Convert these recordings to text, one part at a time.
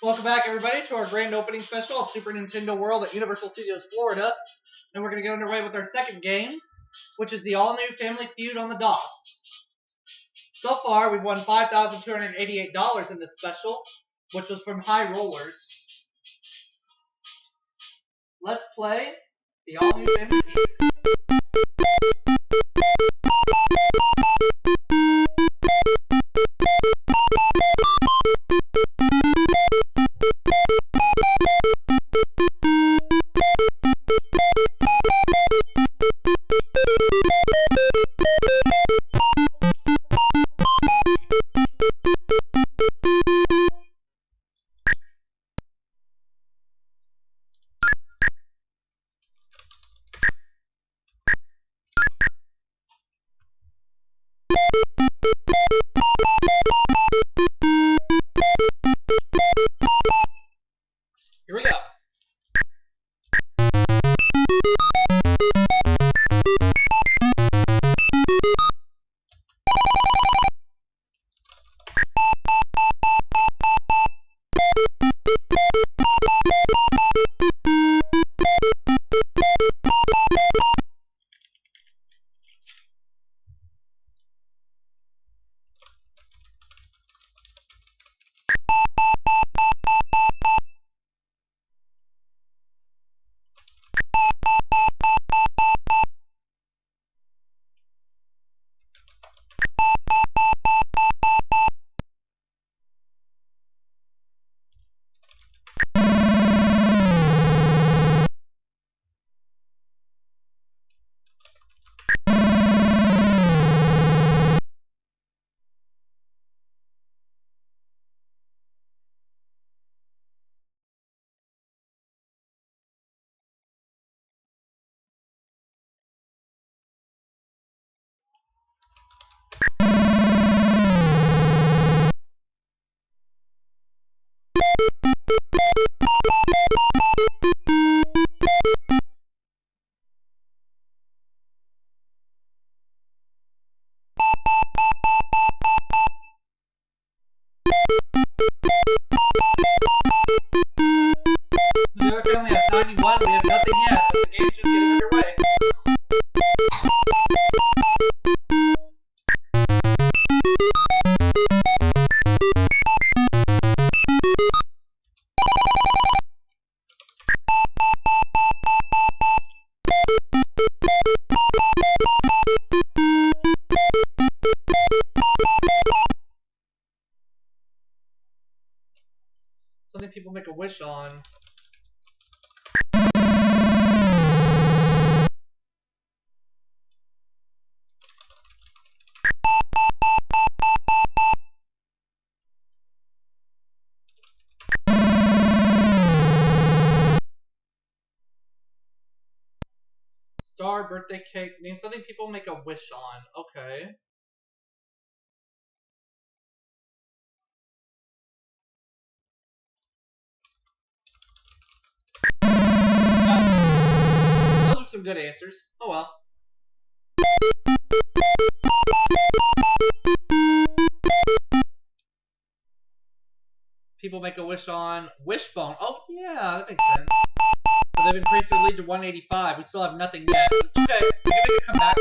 Welcome back, everybody, to our grand opening special of Super Nintendo World at Universal Studios Florida. And we're going to get underway with our second game, which is the All-New Family Feud on the DOS. So far, we've won $5,288 in this special, which was from High Rollers. Let's play the All-New Family Feud. Here we go. The other family has 91. We have nothing yet, but the game's just getting underway. Something people make a wish on. Star, birthday cake, name something people make a wish on. Okay. Those are some good answers. Oh well. People make a wish on Wishbone. Oh yeah, that makes sense. So they've increased their lead to 185. We still have nothing yet, but it's okay. We can make a comeback.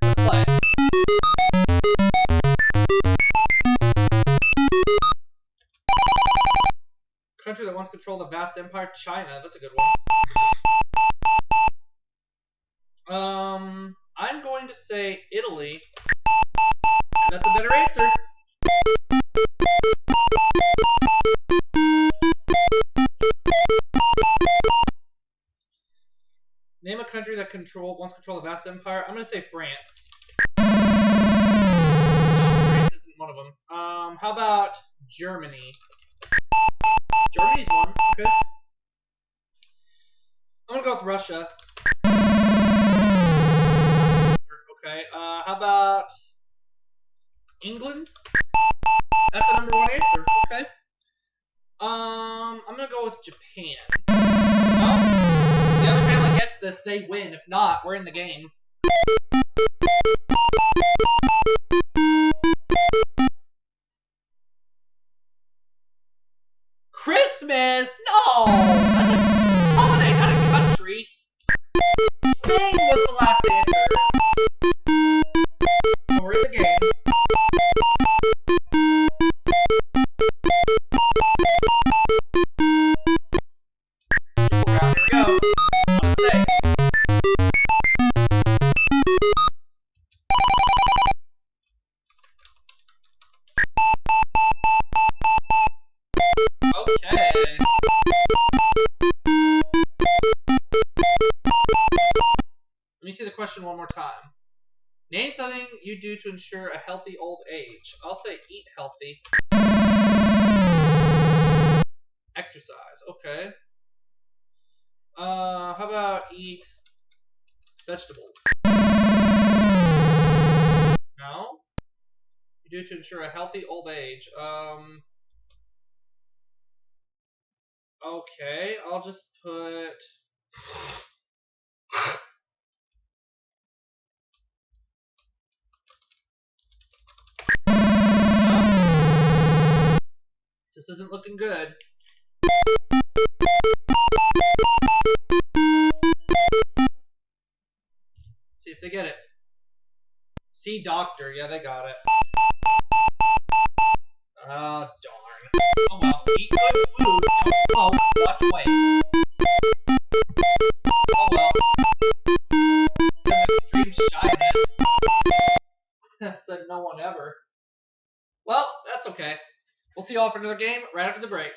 Let's play. Country that once controlled a vast empire, China. That's a good one. I'm going to say Italy. That's a better answer. Name a country that once controlled a vast empire. I'm going to say France. No, France isn't one of them. How about Germany? Germany's one. Okay. I'm going to go with Russia. Okay, how about England? That's the number one answer. Okay. I'm gonna go with Japan. Well, the other family gets this this, they win. If not, we're in the game. Christmas? No! That's a holiday, not a country. Spain was the last answer. So we're in the game. Triple round, here we go. What does it say? Okay. Let me see the question one more time. Name something you do to ensure a healthy old age. I'll say eat healthy. Exercise. Okay. How about eat vegetables? No? You do to ensure a healthy old age. Okay, I'll just put... This isn't looking good. See if they get it. See doctor. Yeah, they got it. Oh, darn. Oh well. Eat good food. Don't smoke. Watch weight. Oh well. Some extreme shyness. Said no one ever. Well, that's okay. We'll see y'all for another game right after the break.